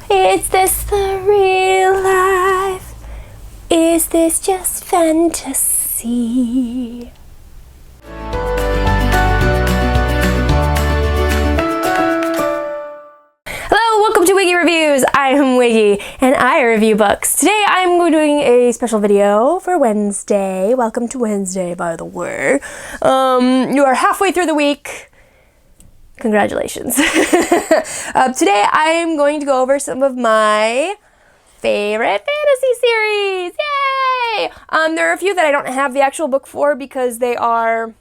Is this the real life? Is this just fantasy? Hello, welcome to Wiggy Reviews. I am Wiggy, and I review books. Today I'm doing a special video for Wednesday. Welcome to Wednesday, by the way. You are halfway through the week. Congratulations. Today I'm going to go over some of my favorite fantasy series. Yay! There are a few that I don't have the actual book for because they are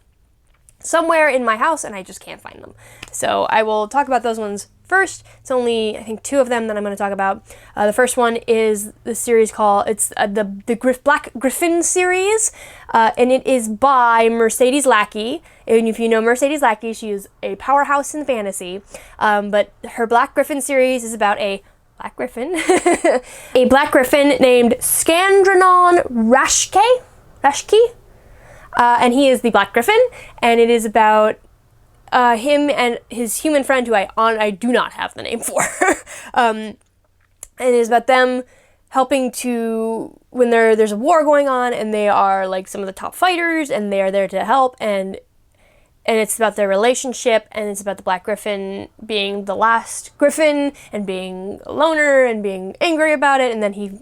somewhere in my house and I just can't find them. So I will talk about those ones first. It's only, I think, two of them that I'm going to talk about. The first one is the series called, it's the Black Griffin series, and it is by Mercedes Lackey. And if you know Mercedes Lackey, she is a powerhouse in fantasy. But her Black Griffin series is about a Black Griffin, a Black Griffin named Scandrenon Rashke, and he is the Black Griffin, and it is about him and his human friend, who I do not have the name for. And it is about them helping to, when there's a war going on, and they are like some of the top fighters, and they are there to help, and it's about their relationship, and it's about the Black Griffin being the last Griffin, and being a loner, and being angry about it, and then he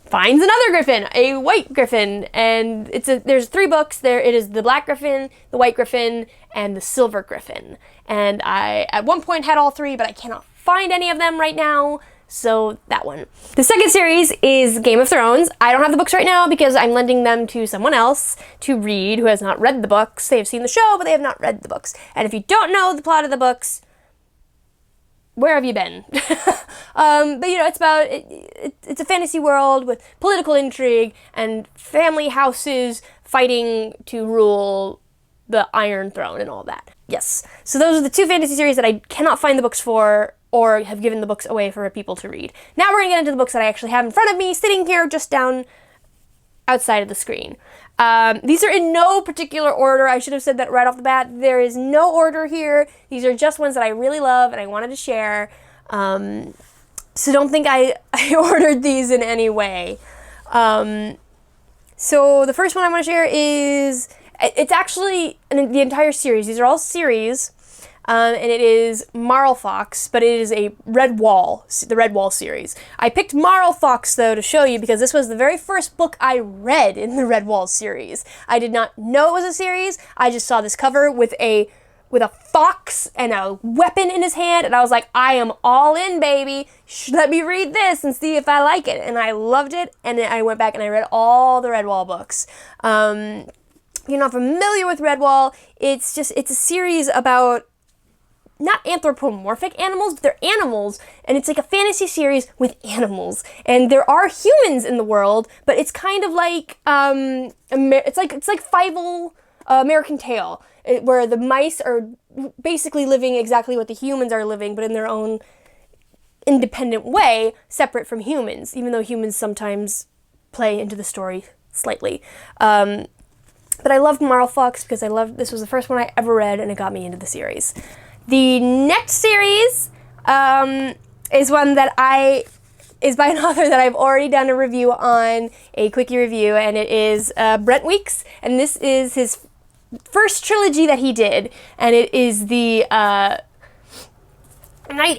finds another Griffin, a White Griffin, and there's three books there. It is the Black Griffin, the White Griffin, and the Silver Griffin. And I, at one point, had all three, but I cannot find any of them right now, so that one. The second series is Game of Thrones. I don't have the books right now because I'm lending them to someone else to read who has not read the books. They have seen the show, but they have not read the books. And if you don't know the plot of the books, where have you been? But you know, it's about, it's a fantasy world with political intrigue and family houses fighting to rule the Iron Throne and all that. Yes. So those are the two fantasy series that I cannot find the books for, or have given the books away for people to read. Now we're gonna get into the books that I actually have in front of me, sitting here just down outside of the screen. These are in no particular order. I should have said that right off the bat. There is no order here. These are just ones that I really love and I wanted to share. So don't think I ordered these in any way. So the first one I want to share is, it's actually the entire series. These are all series. And it is Marlfox, but it is a Redwall, the Redwall series. I picked Marlfox, though, to show you because this was the very first book I read in the Redwall series. I did not know it was a series. I just saw this cover with a fox and a weapon in his hand, and I was like, I am all in, baby. Let me read this and see if I like it. And I loved it, and then I went back and I read all the Redwall books. If you're not familiar with Redwall, it's a series about not anthropomorphic animals, but they're animals, and it's like a fantasy series with animals. And there are humans in the world, but it's kind of like it's like Fievel, American Tail, where the mice are basically living exactly what the humans are living, but in their own independent way, separate from humans, even though humans sometimes play into the story slightly. But I loved Marlfox because this was the first one I ever read, and it got me into the series. The next series is one that is by an author that I've already done a review on, a quickie review, and it is Brent Weeks, and this is his first trilogy that he did, and it is the Night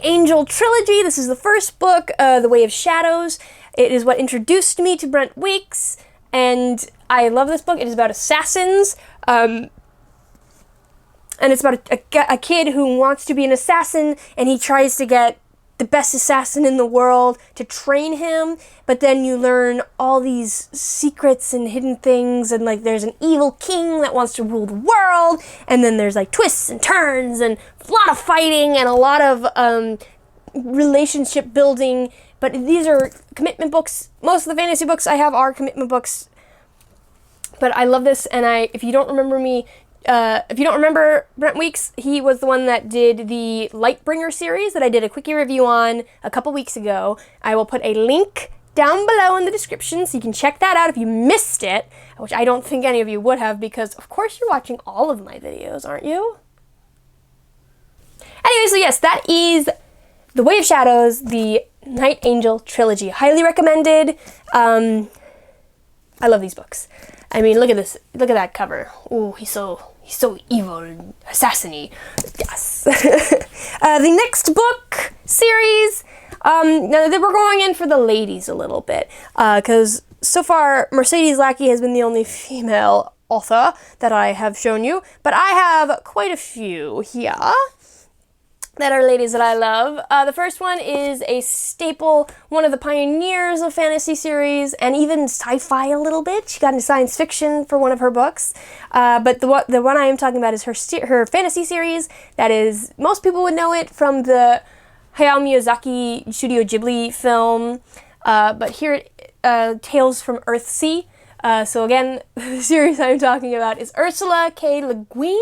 Angel trilogy. This is the first book, The Way of Shadows. It is what introduced me to Brent Weeks, and I love this book. It is about assassins. And it's about a kid who wants to be an assassin, and he tries to get the best assassin in the world to train him, but then you learn all these secrets and hidden things, and like there's an evil king that wants to rule the world, and then there's like twists and turns, and a lot of fighting, and a lot of relationship building, but these are commitment books. Most of the fantasy books I have are commitment books, but I love this, and if you don't remember Brent Weeks, he was the one that did the Lightbringer series that I did a quickie review on a couple weeks ago. I will put a link down below in the description so you can check that out if you missed it, which I don't think any of you would have because, of course, you're watching all of my videos, aren't you? Anyway, so yes, that is The Way of Shadows, the Night Angel trilogy. Highly recommended. I love these books. I mean, look at this. Look at that cover. Ooh, he's so evil and assassin-y. Yes. The next book series. Now we're going in for the ladies a little bit, because so far Mercedes Lackey has been the only female author that I have shown you, but I have quite a few here that are ladies that I love. The first one is a staple, one of the pioneers of fantasy series, and even sci-fi a little bit. She got into science fiction for one of her books. But the one I am talking about is her fantasy series. That is, most people would know it from the Hayao Miyazaki Studio Ghibli film. But here, Tales from EARTHSEA. So again, the series I'm talking about is Ursula K. Le Guin,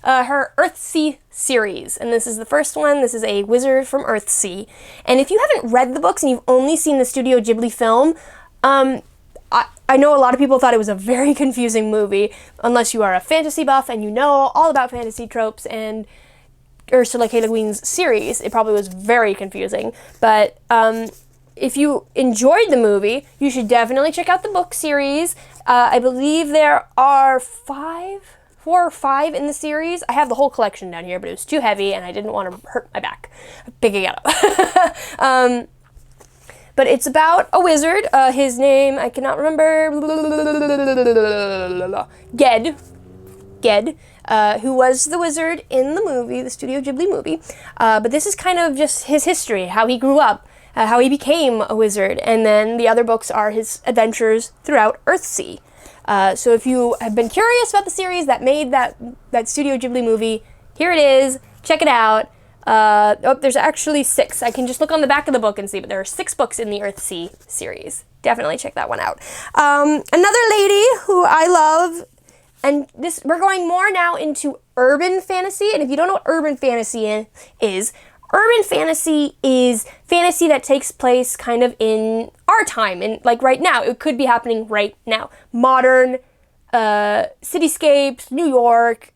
her EARTHSEA series. And this is the first one. This is a wizard from EARTHSEA. And if you haven't read the books and you've only seen the Studio Ghibli film, I know a lot of people thought it was a very confusing movie, unless you are a fantasy buff and you know all about fantasy tropes and Ursula K. Le Guin's series. It probably was very confusing. But if you enjoyed the movie, you should definitely check out the book series. I believe there are 4 or 5 in the series. I have the whole collection down here, but it was too heavy and I didn't want to hurt my back picking it up. But it's about a wizard. His name, I cannot remember. Ged, who was the wizard in the movie, the Studio Ghibli movie. But this is kind of just his history, how he grew up. How he became a wizard, and then the other books are his adventures throughout EARTHSEA. So if you have been curious about the series that made that Studio Ghibli movie, here it is. Check it out. There's actually 6. I can just look on the back of the book and see, but there are 6 books in the EARTHSEA series. Definitely check that one out. Another lady who I love, and we're going more now into urban fantasy, and if you don't know what urban fantasy is, urban fantasy is fantasy that takes place kind of in our time, and like right now. It could be happening right now. Modern cityscapes, New York,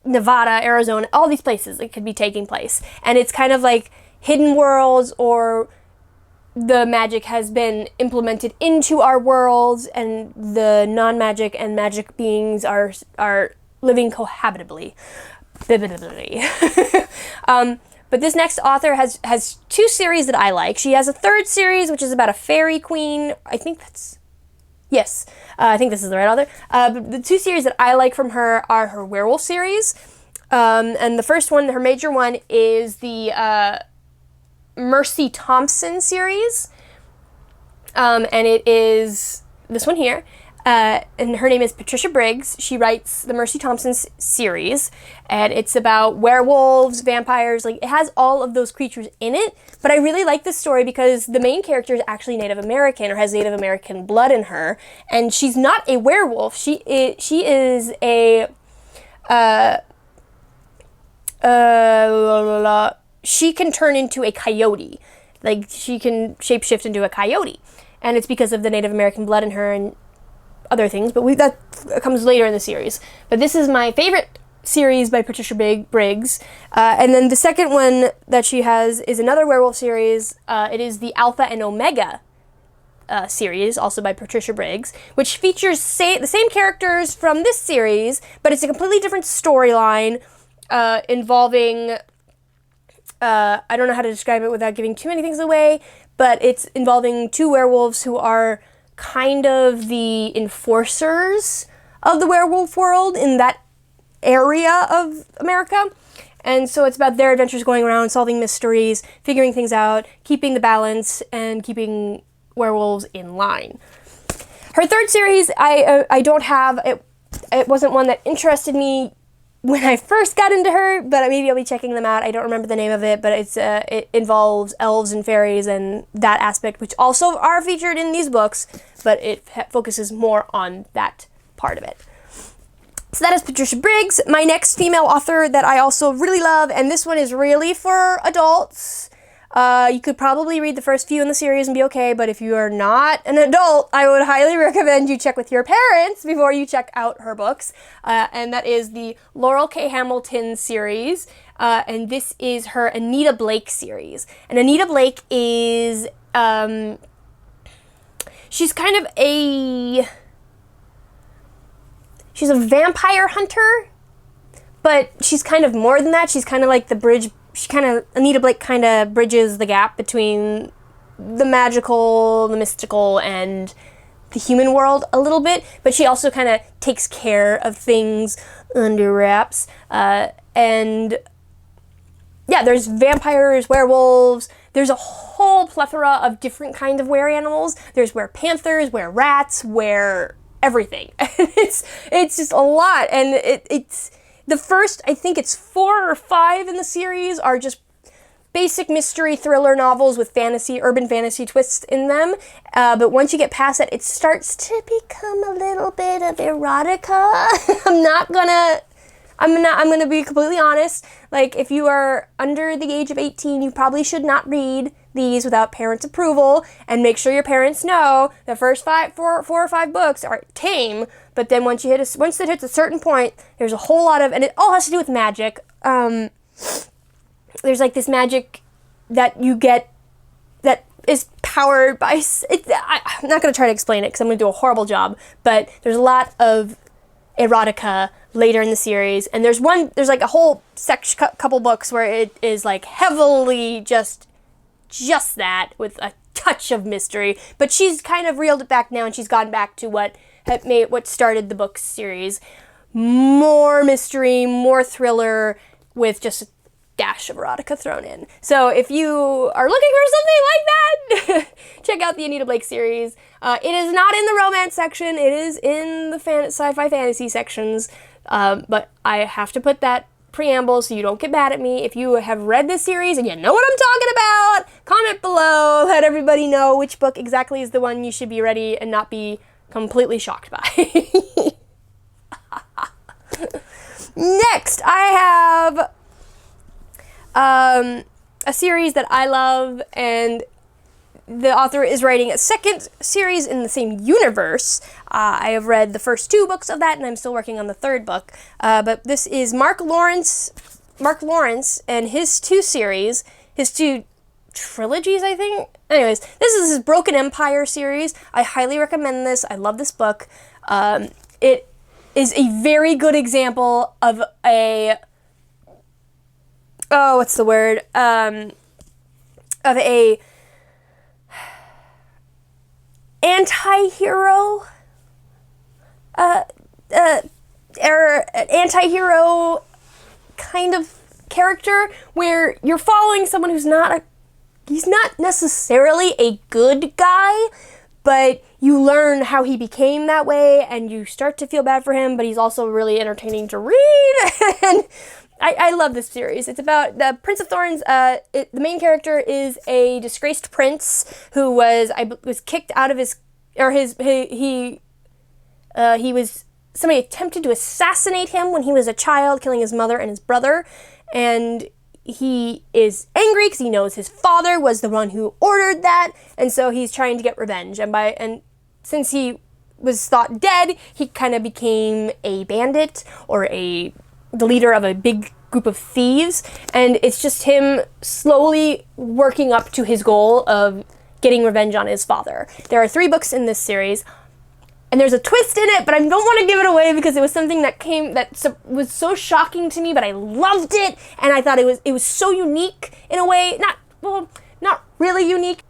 Nevada, Arizona, all these places it could be taking place. And it's kind of like hidden worlds, or the magic has been implemented into our worlds, and the non-magic and magic beings are living cohabitably. But this next author has 2 series that I like. She has a 3rd series, which is about a fairy queen. I think this is the right author. But the 2 series that I like from her are her werewolf series. And the first one, her major one, is the Mercy Thompson series. And it is this one here. And her name is Patricia Briggs. She writes the Mercy Thompson series, and it's about werewolves, vampires, like it has all of those creatures in it. But I really like this story because the main character is actually Native American, or has Native American blood in her, and she's not a werewolf. She is a she can turn into a coyote, like she can shapeshift into a coyote, and it's because of the Native American blood in her and other things, but that comes later in the series. But this is my favorite series by Patricia Briggs. And then the second one that she has is another werewolf series. It is the Alpha and Omega series, also by Patricia Briggs, which features the same characters from this series, but it's a completely different storyline involving, I don't know how to describe it without giving too many things away, but it's involving 2 werewolves who are kind of the enforcers of the werewolf world in that area of America. And so it's about their adventures going around, solving mysteries, figuring things out, keeping the balance, and keeping werewolves in line. Her 3rd series, I don't have. It wasn't one that interested me when I first got into her, but maybe I'll be checking them out. I don't remember the name of it, but it involves elves and fairies and that aspect, which also are featured in these books, but it focuses more on that part of it. So that is Patricia Briggs. My next female author that I also really love, and this one is really for adults. You could probably read the first few in the series and be okay, but if you are not an adult, I would highly recommend you check with your parents before you check out her books. And that is the Laurel K. Hamilton series. and this is her Anita Blake series. And Anita Blake is, she's kind of she's a vampire hunter, but she's kind of more than that. She's kind of like the bridge, Anita Blake kind of bridges the gap between the magical, the mystical, and the human world a little bit, but she also kind of takes care of things under wraps. And yeah, there's vampires, werewolves, there's a whole plethora of different kinds of were animals. There's were panthers, were rats, were everything. it's just a lot, and it's the first, I think it's 4 or 5 in the series are just basic mystery thriller novels with urban fantasy twists in them. But once you get past that, it starts to become a little bit of erotica. I'm gonna be completely honest. Like, if you are under the age of 18, you probably should not read these without parents' approval, and make sure your parents know the first 4 or 5 books are tame, but then once it hits a certain point, there's a whole lot of, and it all has to do with magic. There's like this magic that you get that is powered by, I'm not going to try to explain it because I'm going to do a horrible job, but there's a lot of erotica later in the series, and there's like a whole couple books where it is like heavily just that with a touch of mystery, but she's kind of reeled it back now, and she's gone back to what started the book series. More mystery, more thriller, with just a dash of erotica thrown in. So if you are looking for something like that, check out the Anita Blake series. It is not in the romance section, it is in the sci-fi fantasy sections, but I have to put that preamble so you don't get mad at me. If you have read this series and you know what I'm talking about, comment below, let everybody know which book exactly is the one you should be ready and not be completely shocked by. Next, I have a series that I love, and the author is writing a second series in the same universe. I have read the first 2 books of that, and I'm still working on the 3rd book. But this is Mark Lawrence, and his 2 series, his 2 trilogies, I think. Anyways, this is his Broken Empire series. I highly recommend this. I love this book. It is a very good example of of a anti-hero, anti-hero kind of character, where you're following someone who's he's not necessarily a good guy, but you learn how he became that way, and you start to feel bad for him, but he's also really entertaining to read, and I love this series. It's about the Prince of Thorns. The main character is a disgraced prince who was kicked out of somebody attempted to assassinate him when he was a child, killing his mother and his brother, and he is angry because he knows his father was the one who ordered that, and so he's trying to get revenge, and since he was thought dead, he kind of became a bandit, or the leader of a big group of thieves, and it's just him slowly working up to his goal of getting revenge on his father. There are 3 books in this series, and there's a twist in it, but I don't want to give it away because it was something that was so shocking to me, but I loved it, and I thought it was so unique in a way. Not really unique,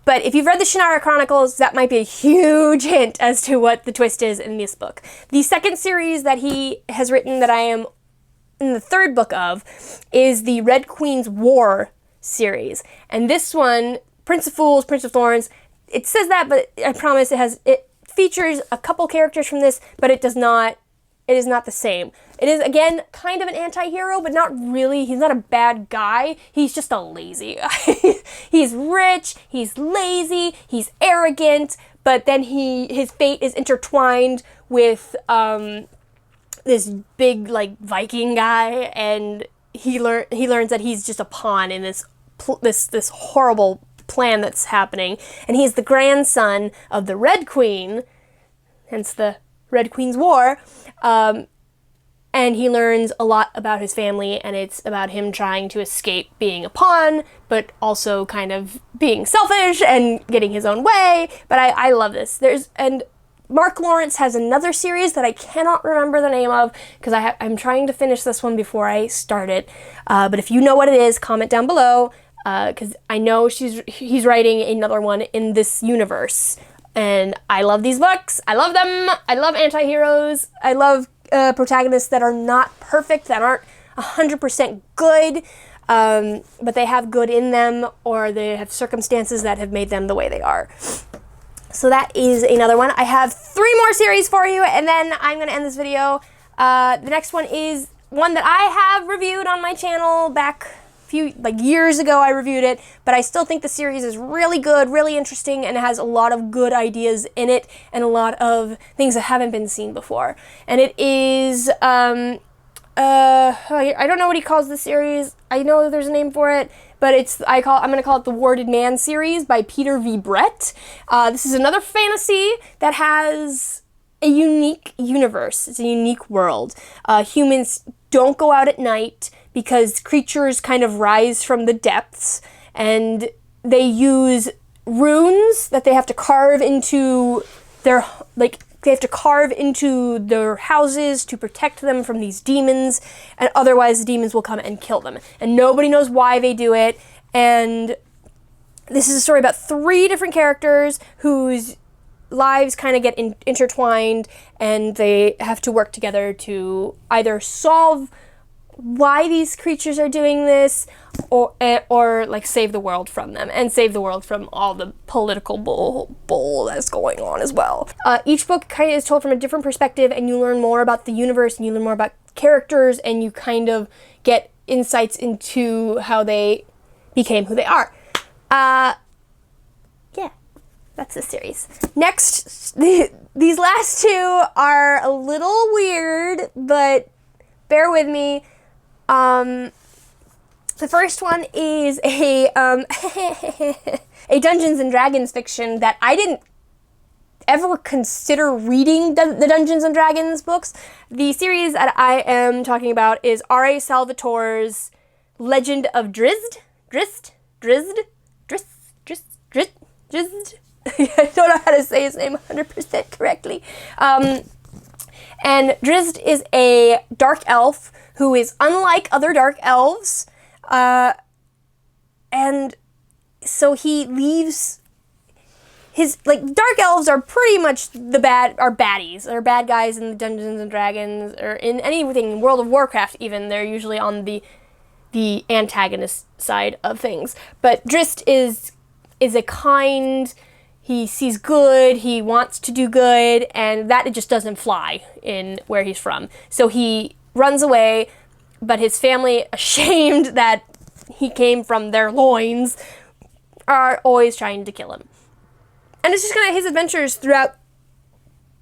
but if you've read the Shannara Chronicles, that might be a huge hint as to what the twist is in this book. The second series that he has written that I am in the 3rd book of is the Red Queen's War series. And this one, Prince of Fools, Prince of Thorns, it says that, but I promise it features a couple characters from this, but it is not the same. It is, again, kind of an anti-hero, but not really. He's not a bad guy. He's just a lazy guy. He's rich, he's lazy, he's arrogant, but then his fate is intertwined with this big, like, Viking guy, and he learns that he's just a pawn in this horrible plan that's happening, and he's the grandson of the Red Queen, hence the Red Queen's War, and he learns a lot about his family, and it's about him trying to escape being a pawn, but also kind of being selfish and getting his own way. But I love this. And Mark Lawrence has another series that I cannot remember the name of, because I'm trying to finish this one before I start it. But if you know what it is, comment down below, because I know he's writing another one in this universe. And I love these books. I love them. I love anti-heroes. I love protagonists that are not perfect, that aren't 100% good, but they have good in them, or they have circumstances that have made them the way they are. So that is another one. I have 3 more series for you, and then I'm going to end this video. The next one is one that I have reviewed on my channel back years ago. I reviewed it, but I still think the series is really good, really interesting, and it has a lot of good ideas in it, and a lot of things that haven't been seen before. And it is, I don't know what he calls the series. I know there's a name for it, but I'm going to call it the Warded Man series by Peter V. Brett. This is another fantasy that has a unique universe. It's a unique world. Humans don't go out at night because creatures kind of rise from the depths, and they use runes that they have to carve into their, they have to carve into their houses to protect them from these demons, and otherwise the demons will come and kill them. And nobody knows why they do it. And this is a story about 3 different characters whose lives kind of get intertwined, and they have to work together to either solve why these creatures are doing this, or like save the world from them, and save the world from all the political bull that's going on as well. Each book kind of is told from a different perspective, and you learn more about the universe, and you learn more about characters, and you kind of get insights into how they became who they are. Yeah, that's the series. Next, these last 2 are a little weird, but bear with me. The first one is a a Dungeons and Dragons fiction that I didn't ever consider reading the Dungeons and Dragons books. The series that I am talking about is R.A. Salvatore's Legend of DRIZZT. DRIZZT. I don't know how to say his name 100% correctly. And DRIZZT is a dark elf who is unlike other dark elves, and so he leaves his, dark elves are pretty much baddies. They're bad guys in the Dungeons and Dragons, or in anything, in World of Warcraft even, they're usually on the antagonist side of things. But DRIZZT is a kind, he sees good, he wants to do good, and that it just doesn't fly in where he's from. So he runs away, but his family, ashamed that he came from their loins, are always trying to kill him. And it's just kind of his adventures throughout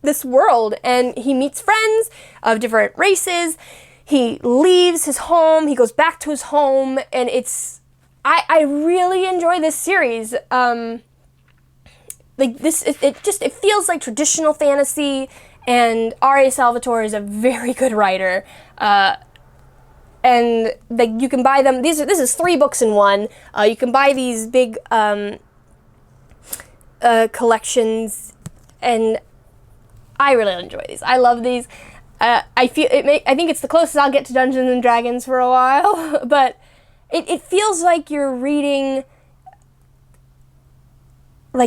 this world, and he meets friends of different races. He leaves his home, he goes back to his home, and I really enjoy this series. It feels like traditional fantasy, and R.A. Salvatore is a very good writer. And you can buy them. This is 3 books in one. You can buy these big collections, and I really enjoy these. I love these. I think it's the closest I'll get to Dungeons and Dragons for a while, but it feels like you're reading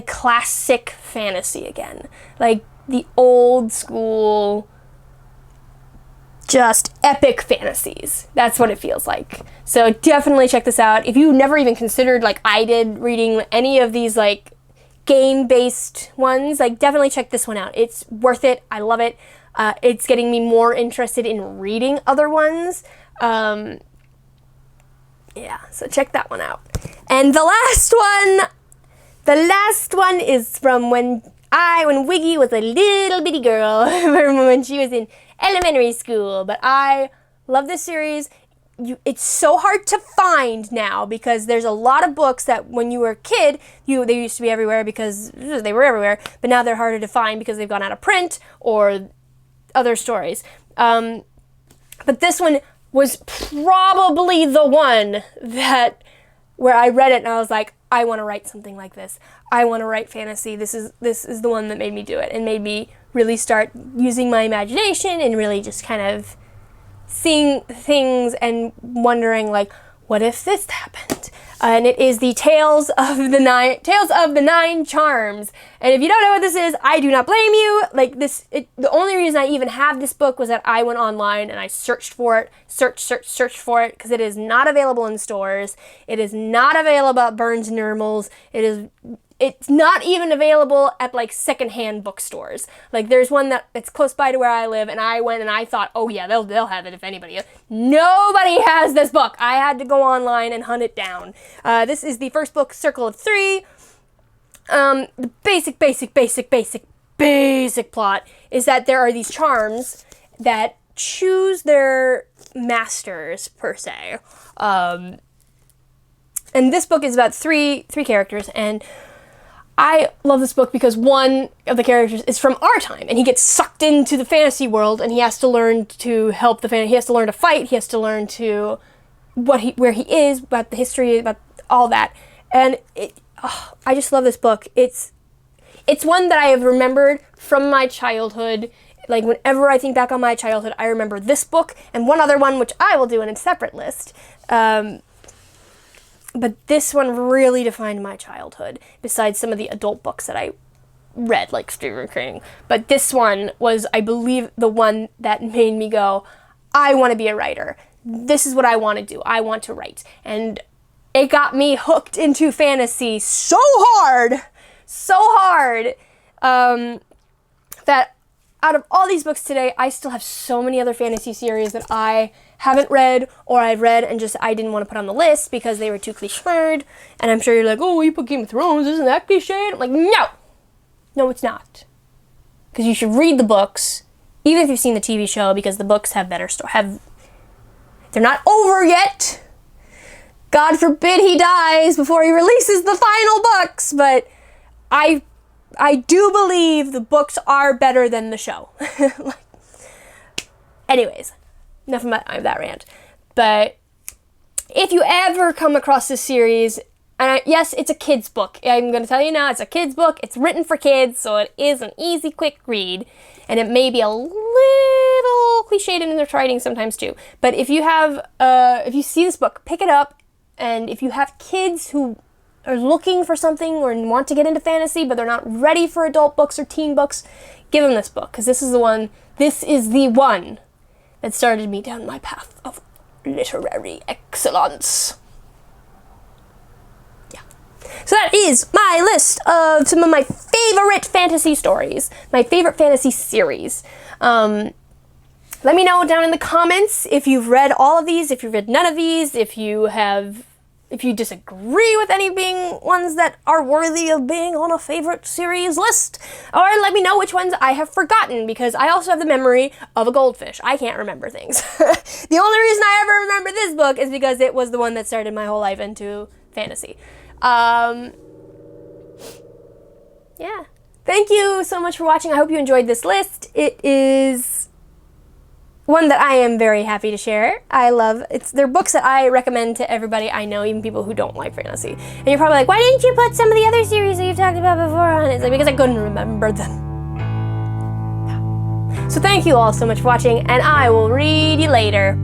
classic fantasy again, like the old school, just epic fantasies. That's what it feels like. So definitely check this out. If you never even considered, like I did, reading any of these game-based ones, definitely check this one out. It's worth it. I love it. It's getting me more interested in reading other ones. Yeah, so check that one out. And the last one is from when Wiggy was a little bitty girl, when she was in elementary school. But I love this series. It's so hard to find now, because there's a lot of books that when you were a kid, they used to be everywhere because they were everywhere, but now they're harder to find because they've gone out of print or other stories. But this one was probably the one that, where I read it and I was like, I want to write something like this. I want to write fantasy. This is the one that made me do it and made me really start using my imagination and really just kind of seeing things and wondering, like, what if this happened? And it is the Tales of the Nine Charms. And if you don't know what this is, I do not blame you. Like, the only reason I even have this book was that I went online and I searched for it, searched for it, because it is not available in stores. It is not available at Barnes & Nobles. It's not even available at, like, secondhand bookstores. Like, there's one that's close by to where I live, and I went and I thought, oh yeah, they'll have it if anybody. Nobody has this book. I had to go online and hunt it down. This is the first book, Circle of Three. The basic plot is that there are these charms that choose their masters, per se. And this book is about three characters, and I love this book because one of the characters is from our time, and he gets sucked into the fantasy world, and he has to learn to help he has to learn to fight, he has to learn to where he is, about the history, about all that. And I just love this book. It's one that I have remembered from my childhood. Like, whenever I think back on my childhood, I remember this book and one other one, which I will do in a separate list. But this one really defined my childhood, besides some of the adult books that I read, like Stephen King. But this one was, I believe, the one that made me go, I want to be a writer. This is what I want to do. I want to write. And it got me hooked into fantasy so hard, that out of all these books today, I still have so many other fantasy series that I haven't read, or I've read and just I didn't want to put on the list because they were too cliched. And I'm sure you're like, oh, you put Game of Thrones, isn't that cliched? I'm like, no, it's not. Because you should read the books, even if you've seen the TV show, because the books have better they're not over yet. God forbid he dies before he releases the final books, but I do believe the books are better than the show. Anyways, enough of that rant. But if you ever come across this series, and yes, it's a kid's book. I'm going to tell you now, it's a kid's book. It's written for kids, so it is an easy, quick read. And it may be a little cliched in their writing sometimes too. But if you see this book, pick it up. And if you have kids who are looking for something or want to get into fantasy, but they're not ready for adult books or teen books, give them this book, because this is the one that started me down my path of literary excellence. Yeah. So that is my list of some of my favorite fantasy stories, my favorite fantasy series. Let me know down in the comments if you've read all of these, if you've read none of these, if you disagree with any being ones that are worthy of being on a favorite series list. Or let me know which ones I have forgotten, because I also have the memory of a goldfish. I can't remember things. The only reason I ever remember this book is because it was the one that started my whole life into fantasy. Yeah. Thank you so much for watching. I hope you enjoyed this list. It is one that I am very happy to share. They're books that I recommend to everybody I know, even people who don't like fantasy. And you're probably like, why didn't you put some of the other series that you've talked about before on? It's like, because I couldn't remember them. So thank you all so much for watching, and I will read you later.